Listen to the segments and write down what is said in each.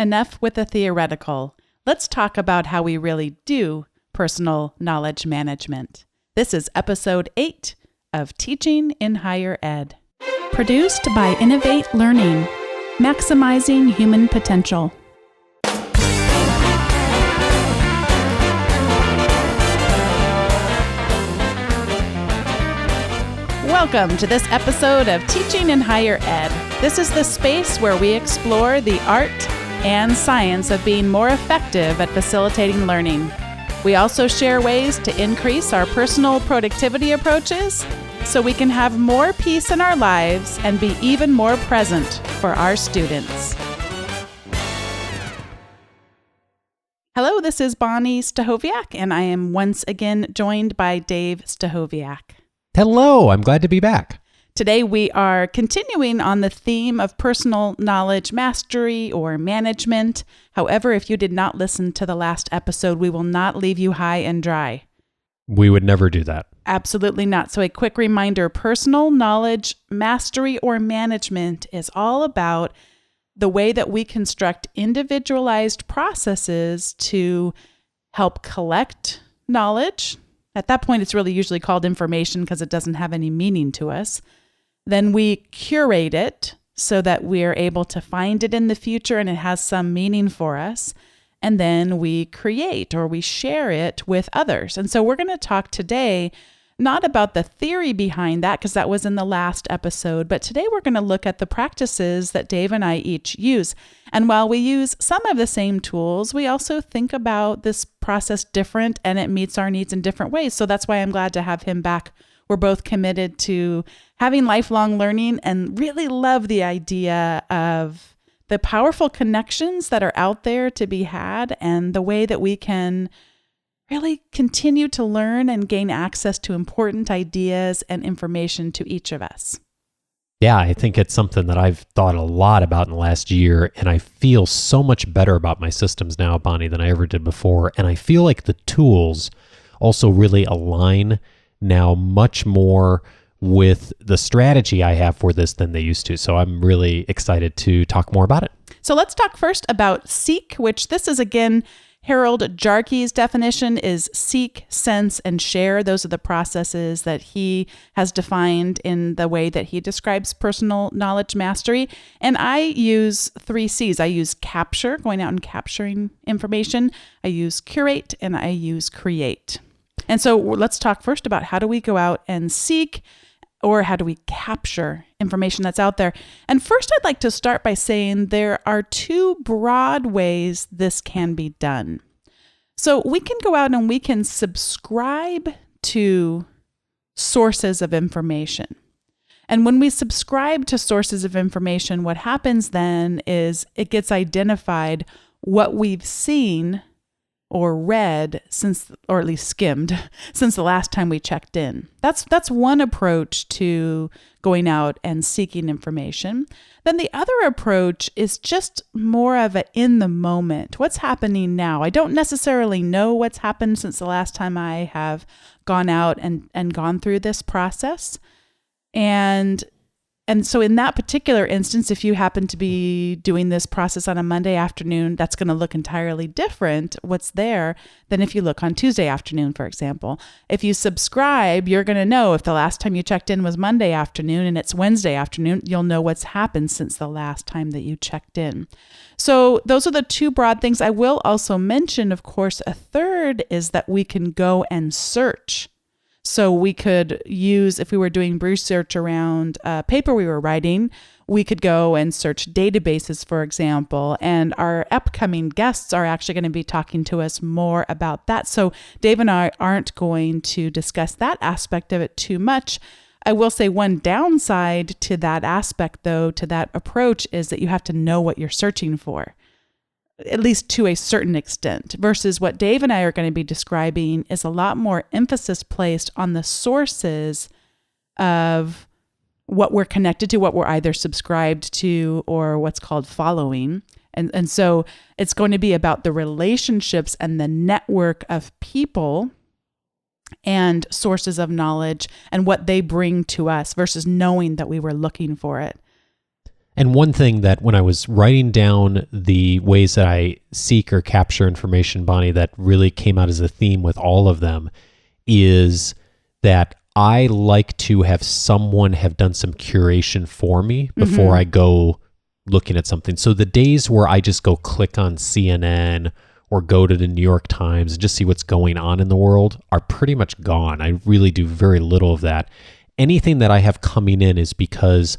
Enough with the theoretical. Let's talk about how we really do personal knowledge management. This is episode 8 of Teaching in Higher Ed. Produced by Innovate Learning, maximizing human potential. Welcome to this episode of Teaching in Higher Ed. This is the space where we explore the art and science of being more effective at facilitating learning. We also share ways to increase our personal productivity approaches so we can have more peace in our lives and be even more present for our students. Hello, this is Bonni Stachowiak, and I am once again joined by Dave Stachowiak. Hello, I'm glad to be back. Today we are continuing on the theme of personal knowledge mastery or management. However, if you did not listen to the last episode, we will not leave you high and dry. We would never do that. Absolutely not. So a quick reminder, personal knowledge mastery or management is all about the way that we construct individualized processes to help collect knowledge. At that point, it's really usually called information because it doesn't have any meaning to us. Then we curate it so that we're able to find it in the future and it has some meaning for us. And then we create or we share it with others. And so we're going to talk today not about the theory behind that because that was in the last episode, but today we're going to look at the practices that Dave and I each use. And while we use some of the same tools, we also think about this process different and it meets our needs in different ways. So that's why I'm glad to have him back. We're both committed to having lifelong learning and really love the idea of the powerful connections that are out there to be had and the way that we can really continue to learn and gain access to important ideas and information to each of us. Yeah, I think it's something that I've thought a lot about in the last year, and I feel so much better about my systems now, Bonni, than I ever did before. And I feel like the tools also really align now much more with the strategy I have for this than they used to. So I'm really excited to talk more about it. So let's talk first about seek, which this is again, Harold Jarche's definition is seek, sense, and share. Those are the processes that he has defined in the way that he describes personal knowledge mastery. And I use 3 C's. I use capture, going out and capturing information. I use curate, and I use create. And so let's talk first about how do we go out and seek or how do we capture information that's out there. And first, I'd like to start by saying there are 2 broad ways this can be done. So we can go out and we can subscribe to sources of information. And when we subscribe to sources of information, what happens then is it gets identified what we've seen or read since, or at least skimmed, since the last time we checked in. That's one approach to going out and seeking information. Then the other approach is just more of a in the moment. What's happening now? I don't necessarily know what's happened since the last time I have gone out and gone through this process. And so in that particular instance, if you happen to be doing this process on a Monday afternoon, that's going to look entirely different, what's there, than if you look on Tuesday afternoon, for example. If you subscribe, you're going to know if the last time you checked in was Monday afternoon and it's Wednesday afternoon, you'll know what's happened since the last time that you checked in. So those are the 2 broad things. I will also mention, of course, a third is that we can go and search. So we could use, if we were doing research around a paper we were writing, we could go and search databases, for example, and our upcoming guests are actually going to be talking to us more about that. So Dave and I aren't going to discuss that aspect of it too much. I will say one downside to that aspect, though, to that approach is that you have to know what you're searching for, at least to a certain extent, versus what Dave and I are going to be describing is a lot more emphasis placed on the sources of what we're connected to, what we're either subscribed to or what's called following. And so it's going to be about the relationships and the network of people and sources of knowledge and what they bring to us versus knowing that we were looking for it. And one thing that when I was writing down the ways that I seek or capture information, Bonnie, that really came out as a theme with all of them is that I like to have someone have done some curation for me before I go looking at something. So the days where I just go click on CNN or go to the New York Times and just see what's going on in the world are pretty much gone. I really do very little of that. Anything that I have coming in is because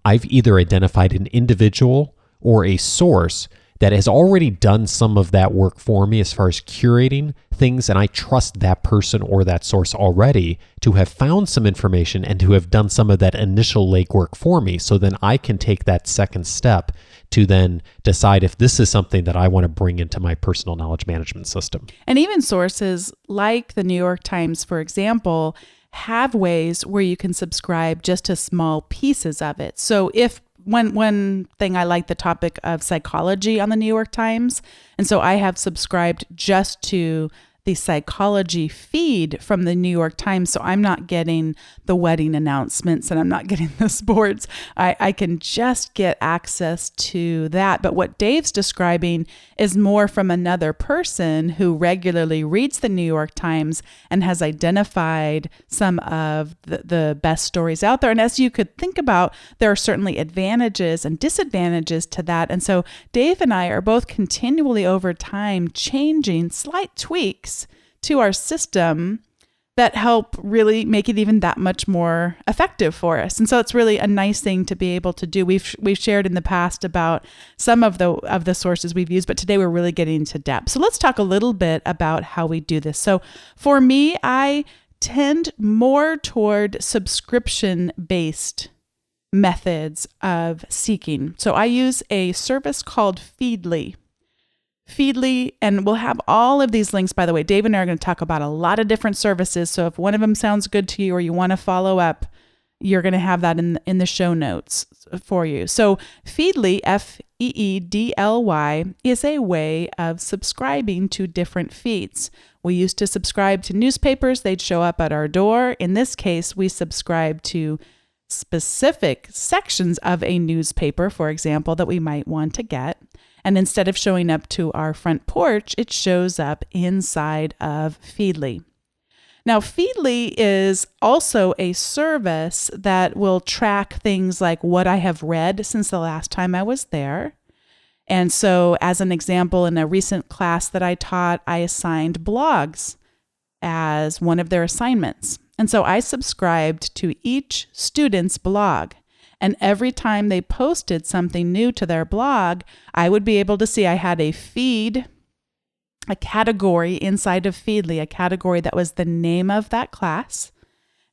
I've either identified an individual or a source that has already done some of that work for me as far as curating things, and I trust that person or that source already to have found some information and to have done some of that initial legwork for me, so then I can take that second step to then decide if this is something that I want to bring into my personal knowledge management system. And even sources like the New York Times, for example, have ways where you can subscribe just to small pieces of it. So if one thing, I like the topic of psychology on the New York Times. And so I have subscribed just to the psychology feed from the New York Times. So I'm not getting the wedding announcements and I'm not getting the sports. I can just get access to that. But what Dave's describing is more from another person who regularly reads the New York Times and has identified some of the best stories out there. And as you could think about, there are certainly advantages and disadvantages to that. And so Dave and I are both continually over time changing slight tweaks to our system that help really make it even that much more effective for us. And so it's really a nice thing to be able to do. We've shared in the past about some of the sources we've used, but today we're really getting into depth. So let's talk a little bit about how we do this. So for me, I tend more toward subscription-based methods of seeking. So I use a service called Feedly. Feedly, and we'll have all of these links, by the way. Dave and I are going to talk about a lot of different services. So if one of them sounds good to you or you want to follow up, you're going to have that in the show notes for you. So Feedly, Feedly, is a way of subscribing to different feeds. We used to subscribe to newspapers. They'd show up at our door. In this case, we subscribe to specific sections of a newspaper, for example, that we might want to get. And instead of showing up to our front porch, it shows up inside of Feedly. Now, Feedly is also a service that will track things like what I have read since the last time I was there. And so, as an example, in a recent class that I taught, I assigned blogs as one of their assignments. And so I subscribed to each student's blog. And every time they posted something new to their blog, I would be able to see I had a feed, a category inside of Feedly, a category that was the name of that class.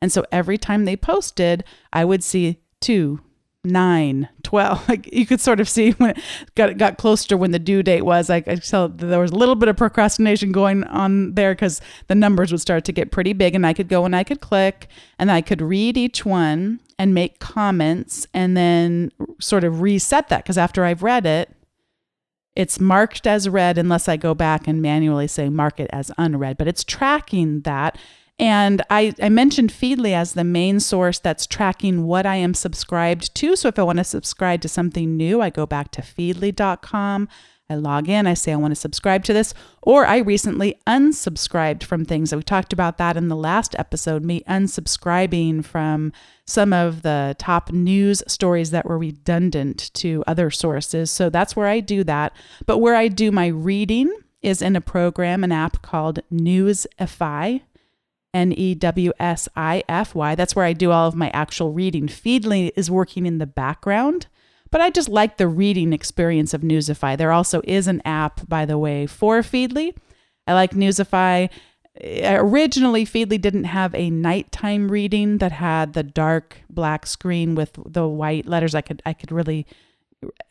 And so every time they posted, I would see 2, 9, 12. Like you could sort of see when it got closer when the due date was. I saw there was a little bit of procrastination going on there because the numbers would start to get pretty big, and I could go and I could click and I could read each one and make comments and then sort of reset that, because after I've read it, it's marked as read unless I go back and manually say mark it as unread, but it's tracking that. And I mentioned Feedly as the main source that's tracking what I am subscribed to. So if I want to subscribe to something new, I go back to feedly.com. I log in, I say I want to subscribe to this, or I recently unsubscribed from things. We talked about that in the last episode, me unsubscribing from some of the top news stories that were redundant to other sources. So that's where I do that. But where I do my reading is in a program, an app called Newsify, Newsify. That's where I do all of my actual reading. Feedly is working in the background, but I just like the reading experience of Newsify. There also is an app, by the way, for Feedly. I like Newsify. Originally, Feedly didn't have a nighttime reading that had the dark black screen with the white letters. I could really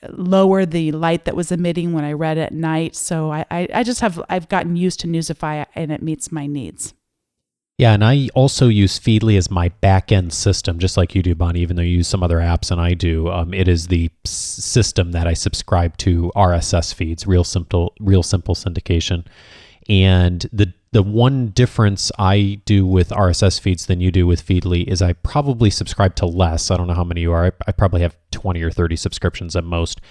lower the light that was emitting when I read at night. So I've gotten used to Newsify, and it meets my needs. Yeah, and I also use Feedly as my back-end system, just like you do, Bonnie, even though you use some other apps and I do. It is the system that I subscribe to RSS feeds, real simple syndication. And the one difference I do with RSS feeds than you do with Feedly is I probably subscribe to less. I don't know how many you are. I probably have 20 or 30 subscriptions at most.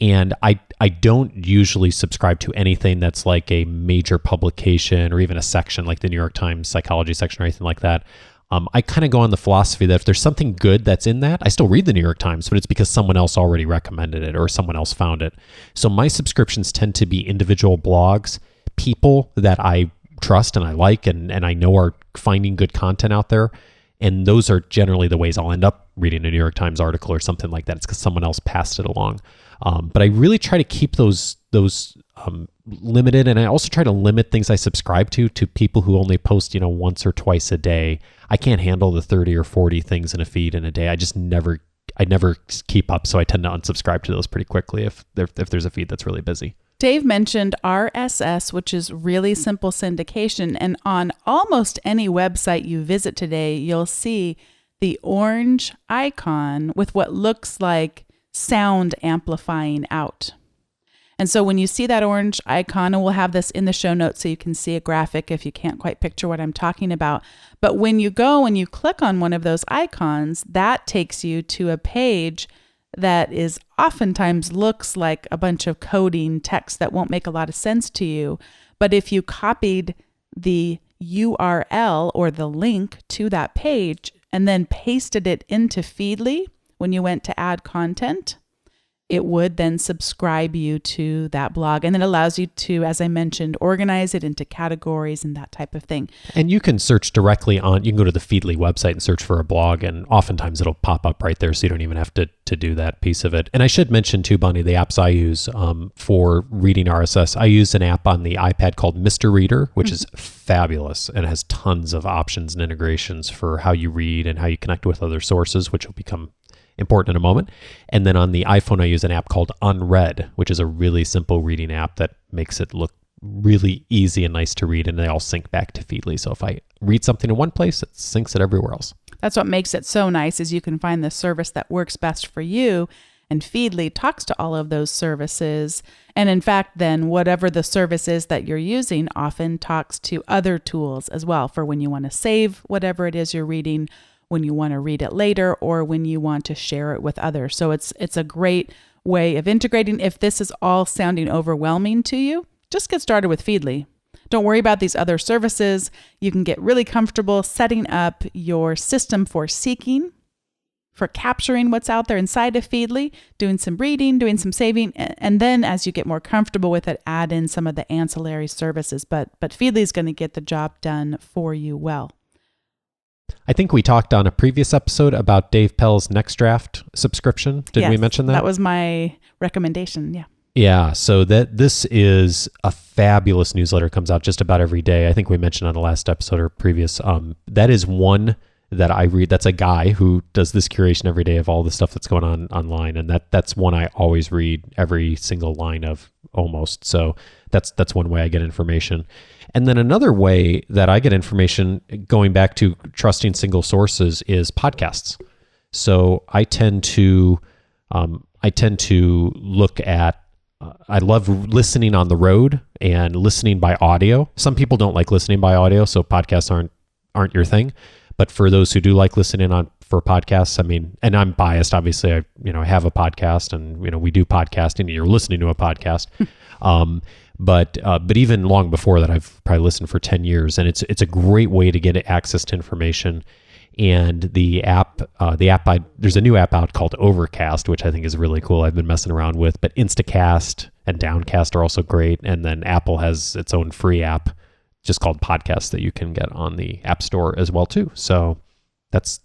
And I don't usually subscribe to anything that's like a major publication or even a section like the New York Times psychology section or anything like that. I kind of go on the philosophy that if there's something good that's in that, I still read the New York Times, but it's because someone else already recommended it or someone else found it. So my subscriptions tend to be individual blogs, people that I trust and I like and I know are finding good content out there. And those are generally the ways I'll end up reading a New York Times article or something like that. It's because someone else passed it along. But I really try to keep those limited, and I also try to limit things I subscribe to people who only post, once or twice a day. I can't handle the 30 or 40 things in a feed in a day. I never keep up, so I tend to unsubscribe to those pretty quickly if there's a feed that's really busy. Dave mentioned RSS, which is really simple syndication, and on almost any website you visit today, you'll see the orange icon with what looks like sound amplifying out. And so when you see that orange icon, and we'll have this in the show notes so you can see a graphic if you can't quite picture what I'm talking about. But when you go and you click on one of those icons, that takes you to a page that is oftentimes looks like a bunch of coding text that won't make a lot of sense to you. But if you copied the URL or the link to that page and then pasted it into Feedly when you went to add content, it would then subscribe you to that blog. And it allows you to, as I mentioned, organize it into categories and that type of thing. And you can search directly you can go to the Feedly website and search for a blog, and oftentimes it'll pop up right there, so you don't even have to do that piece of it. And I should mention too, Bonni, the apps I use for reading RSS. I use an app on the iPad called Mr. Reader, which is fabulous and has tons of options and integrations for how you read and how you connect with other sources, which will become important in a moment. And then on the iPhone, I use an app called Unread, which is a really simple reading app that makes it look really easy and nice to read, and they all sync back to Feedly. So if I read something in one place, it syncs it everywhere else. That's what makes it so nice, is you can find the service that works best for you, and Feedly talks to all of those services. And in fact, then whatever the service is that you're using often talks to other tools as well for when you want to save whatever it is you're reading, when you want to read it later, or when you want to share it with others. So it's a great way of integrating. If this is all sounding overwhelming to you, just get started with Feedly. Don't worry about these other services. You can get really comfortable setting up your system for seeking, for capturing what's out there inside of Feedly, doing some reading, doing some saving, and then as you get more comfortable with it, add in some of the ancillary services. But Feedly is going to get the job done for you well. I think we talked on a previous episode about Dave Pell's NextDraft subscription. Did we mention that? That was my recommendation. Yeah. Yeah. So this is a fabulous newsletter. It comes out just about every day. I think we mentioned on the last episode or previous. That is one that I read. That's a guy who does this curation every day of all the stuff that's going on online. And that's one I always read every single line of almost. So that's one way I get information. And then another way that I get information, going back to trusting single sources, is podcasts. So I tend to look at, I love listening on the road and listening by audio. Some people don't like listening by audio, so podcasts aren't your thing. But for those who do like listening for podcasts, I mean, and I'm biased, obviously, I have a podcast, and we do podcasting, and you're listening to a podcast. But even long before that, I've probably listened for 10 years, and it's a great way to get access to information. And there's a new app out called Overcast, which I think is really cool. I've been messing around with, but Instacast and Downcast are also great. And then Apple has its own free app just called Podcast that you can get on the App Store as well too. So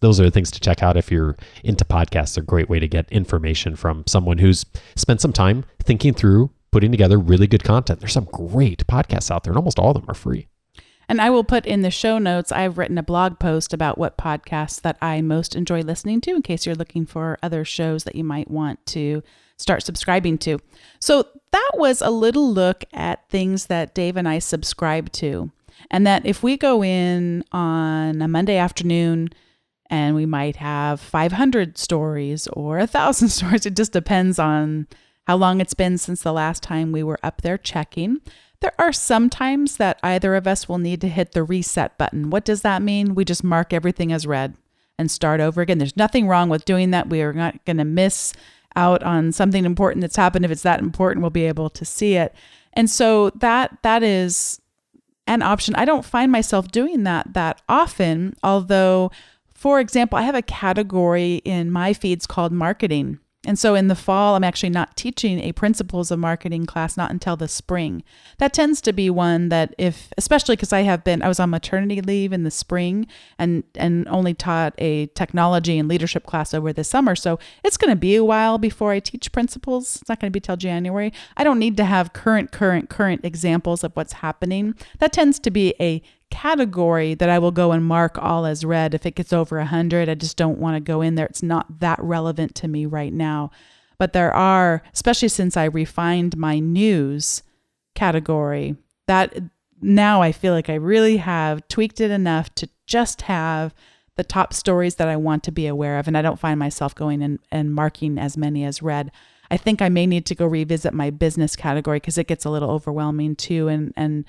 those are the things to check out if you're into podcasts. They're a great way to get information from someone who's spent some time thinking through putting together really good content. There's some great podcasts out there, and almost all of them are free. And I will put in the show notes, I've written a blog post about what podcasts that I most enjoy listening to, in case you're looking for other shows that you might want to start subscribing to. So that was a little look at things that Dave and I subscribe to. And that if we go in on a Monday afternoon and we might have 500 stories or 1,000 stories, it just depends on how long it's been since the last time we were up there checking. There are some times that either of us will need to hit the reset button. What does that mean? We just mark everything as read and start over again. There's nothing wrong with doing that. We are not going to miss out on something important that's happened. If it's that important, we'll be able to see it. And so that is an option. I don't find myself doing that often, although, for example, I have a category in my feeds called marketing. And so in the fall, I'm actually not teaching a principles of marketing class, not until the spring. That tends to be one that especially because I was on maternity leave in the spring and only taught a technology and leadership class over the summer. So it's going to be a while before I teach principles. It's not going to be till January. I don't need to have current examples of what's happening. That tends to be a category that I will go and mark all as read. If it gets over 100, I just don't want to go in there. It's not that relevant to me right now. But there are, especially since I refined my news category, that now I feel like I really have tweaked it enough to just have the top stories that I want to be aware of. And I don't find myself going and marking as many as read. I think I may need to go revisit my business category because it gets a little overwhelming too. And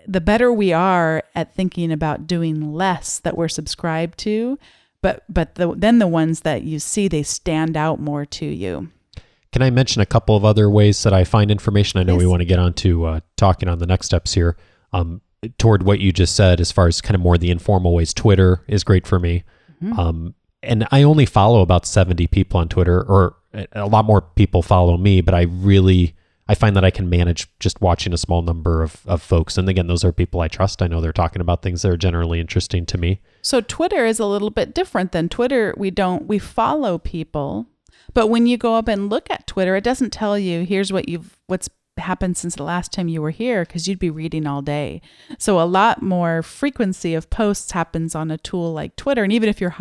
the better we are at thinking about doing less that we're subscribed to, but then the ones that you see, they stand out more to you. Can I mention a couple of other ways that I find information? I know Yes. we want to get on to talking on the next steps here. Toward what you just said, as far as kind of more the informal ways, Twitter is great for me. Mm-hmm. And I only follow about 70 people on Twitter, or a lot more people follow me, but I find that I can manage just watching a small number of folks. And again, those are people I trust. I know they're talking about things that are generally interesting to me. So Twitter is a little bit different than Twitter. We follow people, but when you go up and look at Twitter, it doesn't tell you, here's what's happened since the last time you were here, because you'd be reading all day. So a lot more frequency of posts happens on a tool like Twitter. And even if you're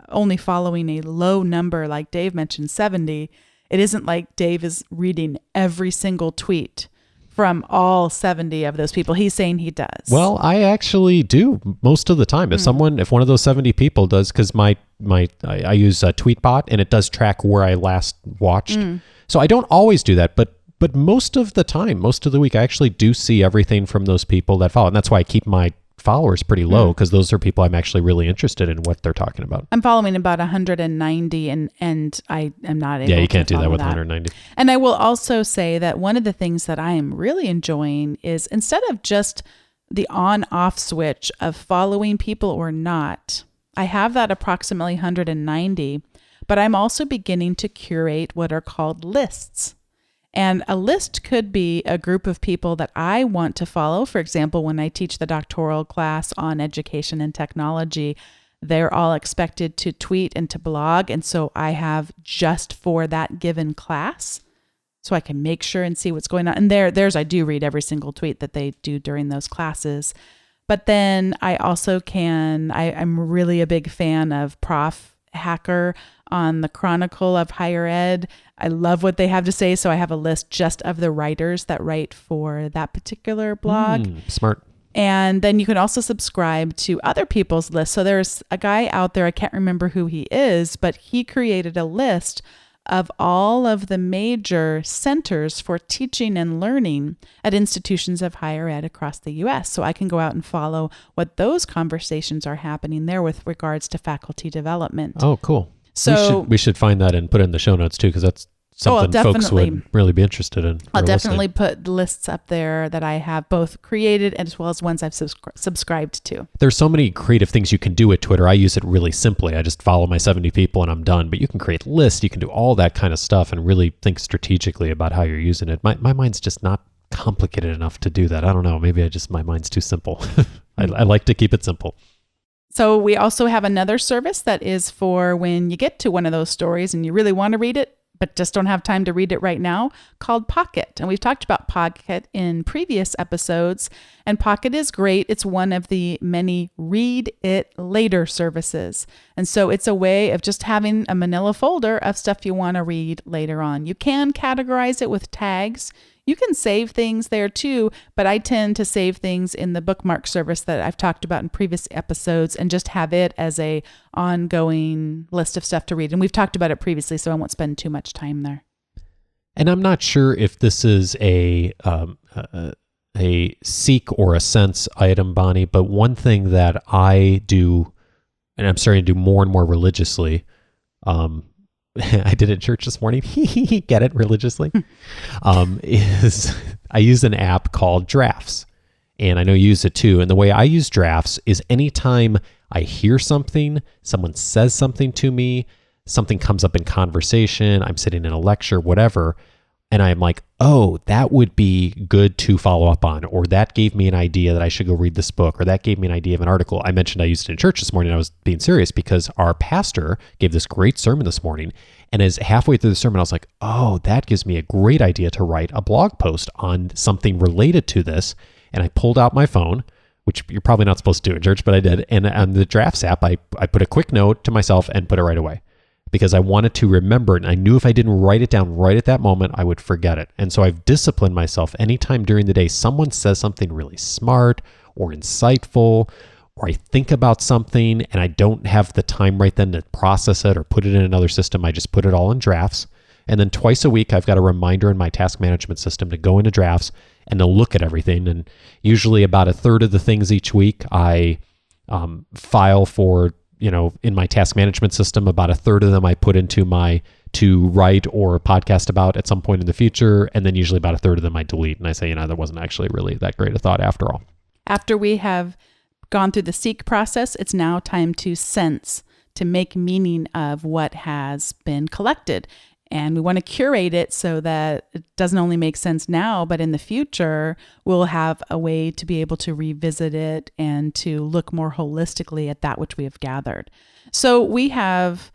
only following a low number, like Dave mentioned, 70, it isn't like Dave is reading every single tweet from all 70 of those people. He's saying he does. Well, I actually do most of the time. If one of those 70 people does, because I use a Tweetbot and it does track where I last watched. So I don't always do that, but most of the time, most of the week, I actually do see everything from those people that follow. And that's why I keep my followers pretty low, because those are people I'm actually really interested in what they're talking about. I'm following about 190 and I am not able to. Yeah, you can't do that with that. 190. And I will also say that one of the things that I am really enjoying is, instead of just the on-off switch of following people or not, I have that approximately 190, but I'm also beginning to curate what are called lists. And a list could be a group of people that I want to follow. For example, when I teach the doctoral class on education and technology, they're all expected to tweet and to blog. And so I have just for that given class, so I can make sure and see what's going on. And there's I do read every single tweet that they do during those classes. But then I also I'm really a big fan of Prof. Hacker on the Chronicle of Higher Ed. I love what they have to say. So I have a list just of the writers that write for that particular blog. Smart. And then you can also subscribe to other people's lists. So there's a guy out there, I can't remember who he is, but he created a list of all of the major centers for teaching and learning at institutions of higher ed across the U.S. So I can go out and follow what those conversations are happening there with regards to faculty development. Oh, cool. So we should find that and put it in the show notes too, because that's something folks would really be interested in. I'll definitely put lists up there that I have both created as well as ones I've subscribed to. There's so many creative things you can do with Twitter. I use it really simply. I just follow my 70 people and I'm done. But you can create lists. You can do all that kind of stuff and really think strategically about how you're using it. My mind's just not complicated enough to do that. I don't know. Maybe my mind's too simple. I like to keep it simple. So we also have another service that is for when you get to one of those stories and you really want to read it, but just don't have time to read it right now, called Pocket. And we've talked about Pocket in previous episodes, and Pocket is great. It's one of the many read it later services. And so it's a way of just having a manila folder of stuff you want to read later on. You can categorize it with tags. You can save things there too, but I tend to save things in the bookmark service that I've talked about in previous episodes and just have it as a ongoing list of stuff to read. And we've talked about it previously, so I won't spend too much time there. And I'm not sure if this is a seek or a sense item, Bonnie, but one thing that I do, and I'm starting to do more and more religiously, I did it in church this morning, get it, religiously, is I use an app called Drafts. And I know you use it too. And the way I use Drafts is anytime I hear something, someone says something to me, something comes up in conversation, I'm sitting in a lecture, whatever, and I'm like, oh, that would be good to follow up on, or that gave me an idea that I should go read this book, or that gave me an idea of an article. I mentioned I used it in church this morning. I was being serious because our pastor gave this great sermon this morning, and as halfway through the sermon, I was like, oh, that gives me a great idea to write a blog post on something related to this. And I pulled out my phone, which you're probably not supposed to do in church, but I did. And on the Drafts app, I put a quick note to myself and put it right away because I wanted to remember it. And I knew if I didn't write it down right at that moment, I would forget it. And so I've disciplined myself anytime during the day someone says something really smart or insightful, or I think about something and I don't have the time right then to process it or put it in another system. I just put it all in Drafts. And then twice a week, I've got a reminder in my task management system to go into Drafts and to look at everything. And usually about a third of the things each week I file for, in my task management system. About a third of them I put into my to write or podcast about at some point in the future. And then usually about a third of them I delete. And I say, that wasn't actually really that great a thought after all. After we have gone through the seek process, it's now time to sense, to make meaning of what has been collected. And we want to curate it so that it doesn't only make sense now, but in the future, we'll have a way to be able to revisit it and to look more holistically at that which we have gathered. So we have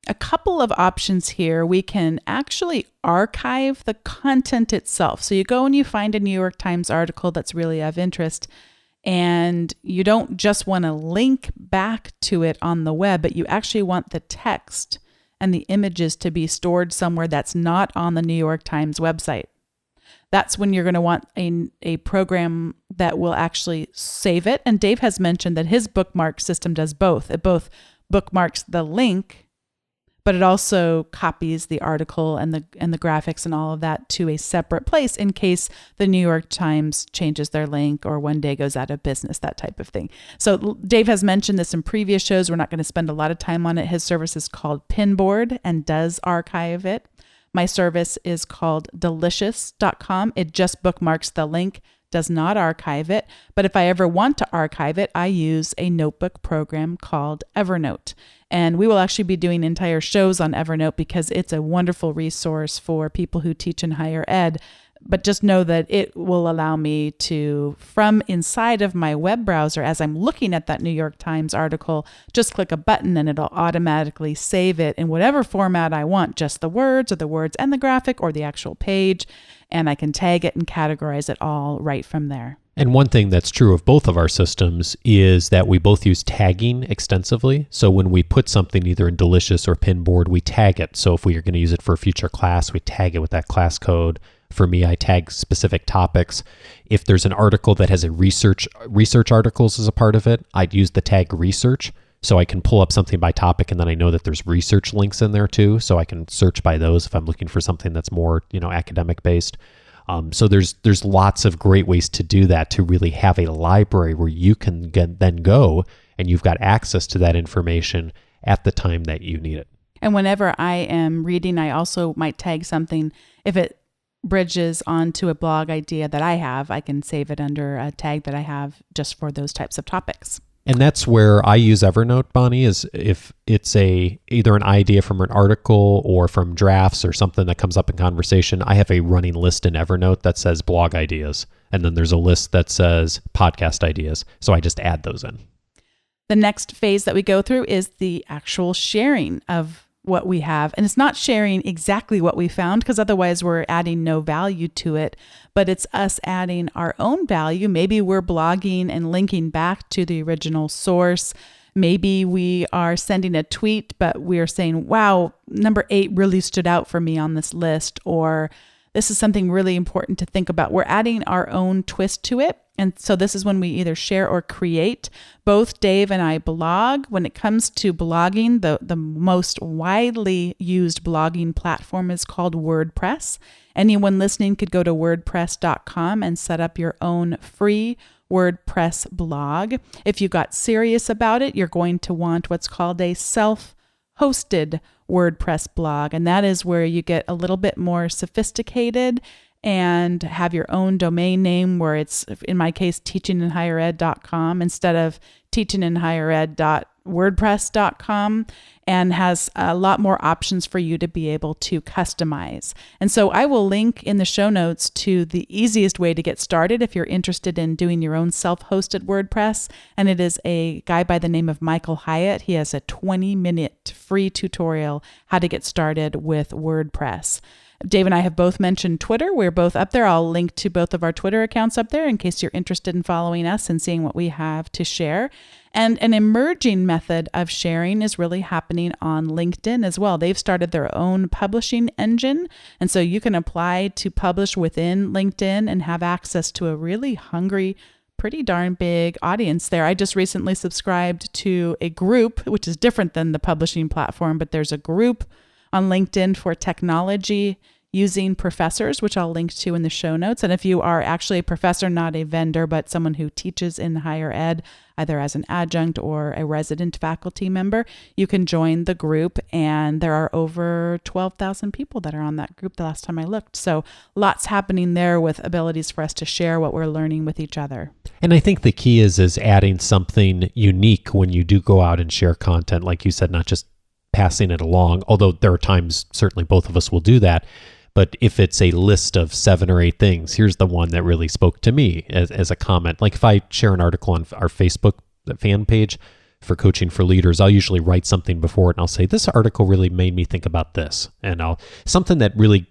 a couple of options here. We can actually archive the content itself. So you go and you find a New York Times article that's really of interest, and you don't just want to link back to it on the web, but you actually want the text and the images to be stored somewhere that's not on the New York Times website. That's when you're going to want a program that will actually save it. And Dave has mentioned that his bookmark system does both. It both bookmarks the link, but it also copies the article and the graphics and all of that to a separate place in case the New York Times changes their link or one day goes out of business, that type of thing. So Dave has mentioned this in previous shows. We're not going to spend a lot of time on it. His service is called Pinboard and does archive it. My service is called delicious.com. It just bookmarks the link, does not archive it. But if I ever want to archive it, I use a notebook program called Evernote. And we will actually be doing entire shows on Evernote because it's a wonderful resource for people who teach in higher ed. But just know that it will allow me to, from inside of my web browser, as I'm looking at that New York Times article, just click a button and it'll automatically save it in whatever format I want, just the words or the words and the graphic or the actual page. And I can tag it and categorize it all right from there. And one thing that's true of both of our systems is that we both use tagging extensively. So when we put something either in Delicious or Pinboard, we tag it. So if we are going to use it for a future class, we tag it with that class code. For me, I tag specific topics. If there's an article that has a research articles as a part of it, I'd use the tag research. So I can pull up something by topic, and then I know that there's research links in there too. So I can search by those if I'm looking for something that's more, academic based. So there's lots of great ways to do that, to really have a library where you can then go and you've got access to that information at the time that you need it. And whenever I am reading, I also might tag something. If it bridges onto a blog idea that I have, I can save it under a tag that I have just for those types of topics. And that's where I use Evernote, Bonnie, is if it's either an idea from an article or from drafts or something that comes up in conversation, I have a running list in Evernote that says blog ideas. And then there's a list that says podcast ideas. So I just add those in. The next phase that we go through is the actual sharing of what we have. And it's not sharing exactly what we found, because otherwise we're adding no value to it, but it's us adding our own value. Maybe we're blogging and linking back to the original source. Maybe we are sending a tweet, but we're saying, wow, number 8 really stood out for me on this list, or this is something really important to think about. We're adding our own twist to it. And so this is when we either share or create. Both Dave and I blog. When it comes to blogging, the most widely used blogging platform is called WordPress. Anyone listening could go to wordpress.com and set up your own free WordPress blog. If you got serious about it, you're going to want what's called a self-hosted WordPress blog. And that is where you get a little bit more sophisticated and have your own domain name, where it's, in my case, teachinginhighered.com instead of teachinginhighered.wordpress.com, and has a lot more options for you to be able to customize. And so I will link in the show notes to the easiest way to get started if you're interested in doing your own self-hosted WordPress. And it is a guy by the name of Michael Hyatt. He has a 20-minute free tutorial how to get started with WordPress. Dave and I have both mentioned Twitter. We're both up there. I'll link to both of our Twitter accounts up there in case you're interested in following us and seeing what we have to share. And an emerging method of sharing is really happening on LinkedIn as well. They've started their own publishing engine. And so you can apply to publish within LinkedIn and have access to a really hungry, pretty darn big audience there. I just recently subscribed to a group, which is different than the publishing platform, but there's a group on LinkedIn for technology using professors, which I'll link to in the show notes. And if you are actually a professor, not a vendor, but someone who teaches in higher ed, either as an adjunct or a resident faculty member, you can join the group. And there are over 12,000 people that are on that group the last time I looked. So lots happening there with abilities for us to share what we're learning with each other. And I think the key is adding something unique when you do go out and share content, like you said, not just passing it along, although there are times certainly both of us will do that. But if it's a list of 7 or 8 things, here's the one that really spoke to me as a comment. Like if I share an article on our Facebook fan page for Coaching for Leaders, I'll usually write something before it and I'll say, this article really made me think about this. And something that really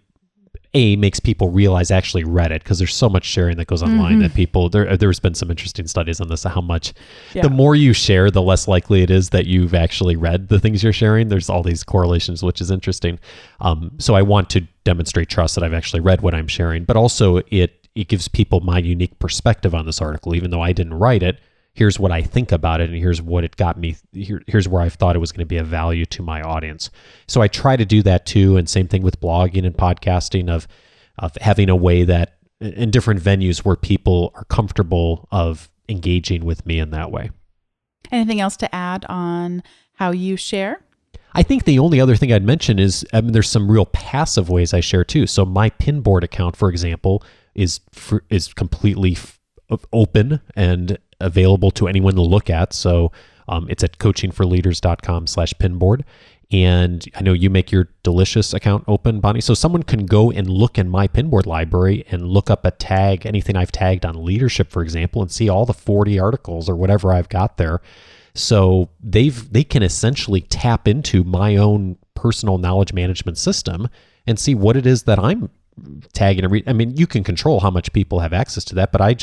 makes people realize I actually read it, because there's so much sharing that goes online that people, there's been some interesting studies on this, how much the more you share, the less likely it is that you've actually read the things you're sharing. There's all these correlations, which is interesting. So I want to demonstrate trust that I've actually read what I'm sharing, but also it gives people my unique perspective on this article. Even though I didn't write it, here's what I think about it, and here's what it got me. Here's where I thought it was going to be of value to my audience. So I try to do that too, and same thing with blogging and podcasting, of having a way that in different venues where people are comfortable of engaging with me in that way. Anything else to add on how you share? I think the only other thing I'd mention is there's some real passive ways I share too. So my Pinboard account, for example, is completely open and available to anyone to look at. So it's at coachingforleaders.com/pinboard. And I know you make your Delicious account open, Bonnie. So someone can go and look in my Pinboard library and look up a tag, anything I've tagged on leadership, for example, and see all the 40 articles or whatever I've got there. So they can essentially tap into my own personal knowledge management system and see what it is that I'm tagging and I mean, you can control how much people have access to that, but I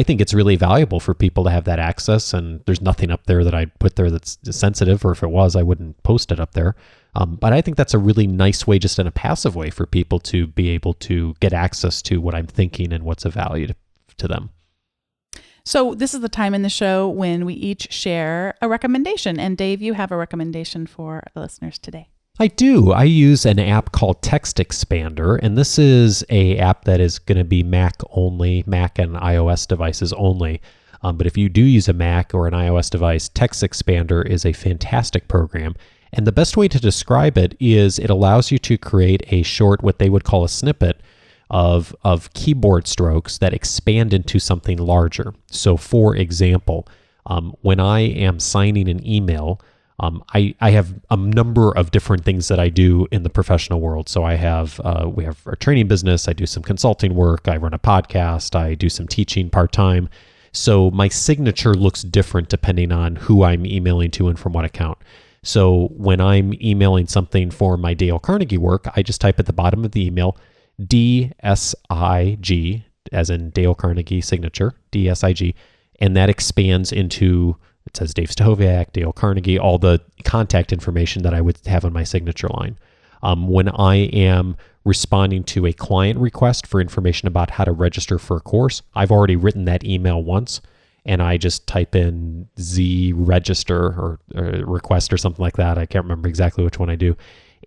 think it's really valuable for people to have that access, and there's nothing up there that I'd put there that's sensitive, or if it was, I wouldn't post it up there. But I think that's a really nice way, just in a passive way, for people to be able to get access to what I'm thinking and what's of value to them. So this is the time in the show when we each share a recommendation. And Dave, you have a recommendation for the listeners today. I do. I use an app called Text Expander, and this is a app that is going to be Mac only, Mac and iOS devices only. But if you do use a Mac or an iOS device, Text Expander is a fantastic program. And the best way to describe it is it allows you to create a short, what they would call a snippet of keyboard strokes that expand into something larger. So for example, when I am signing an email, I have a number of different things that I do in the professional world. So we have our training business. I do some consulting work. I run a podcast. I do some teaching part-time. So my signature looks different depending on who I'm emailing to and from what account. So when I'm emailing something for my Dale Carnegie work, I just type at the bottom of the email, DSIG, as in Dale Carnegie signature, DSIG, and that expands into, it says Dave Stachowiak, Dale Carnegie, all the contact information that I would have on my signature line. When I am responding to a client request for information about how to register for a course, I've already written that email once, and I just type in Z register or request or something like that. I can't remember exactly which one I do.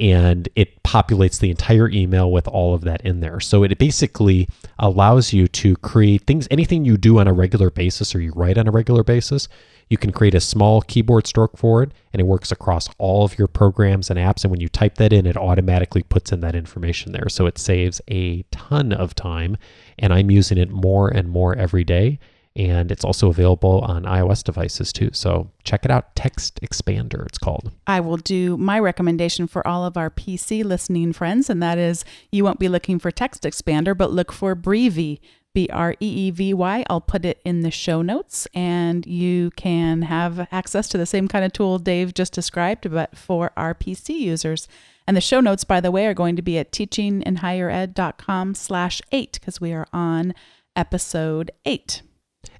And it populates the entire email with all of that in there. So it basically allows you to create things, anything you do on a regular basis or you write on a regular basis, you can create a small keyboard stroke for it, and it works across all of your programs and apps. And when you type that in, it automatically puts in that information there. So it saves a ton of time, and I'm using it more and more every day. And it's also available on iOS devices too. So check it out. Text Expander, it's called. I will do my recommendation for all of our PC listening friends, and that is you won't be looking for Text Expander, but look for Breevy, Breevy. I'll put it in the show notes, and you can have access to the same kind of tool Dave just described, but for our PC users. And the show notes, by the way, are going to be at teachinginhighered.com/8 because we are on episode 8.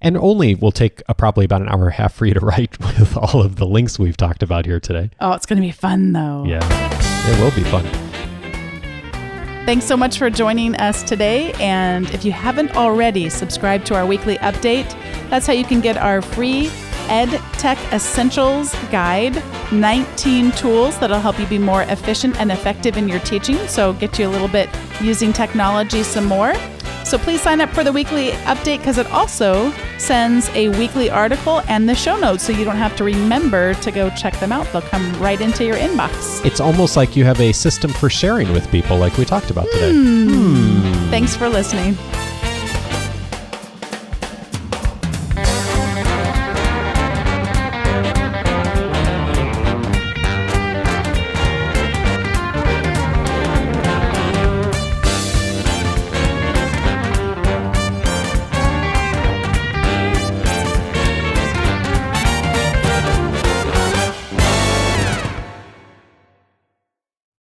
And only will take probably about an hour and a half for you to write with all of the links we've talked about here today. Oh, it's going to be fun, though. Yeah, it will be fun. Thanks so much for joining us today. And if you haven't already, subscribe to our weekly update. That's how you can get our free Ed Tech Essentials Guide, 19 tools that'll help you be more efficient and effective in your teaching. So get you a little bit using technology some more. So please sign up for the weekly update because it also sends a weekly article and the show notes so you don't have to remember to go check them out. They'll come right into your inbox. It's almost like you have a system for sharing with people like we talked about today. Thanks for listening.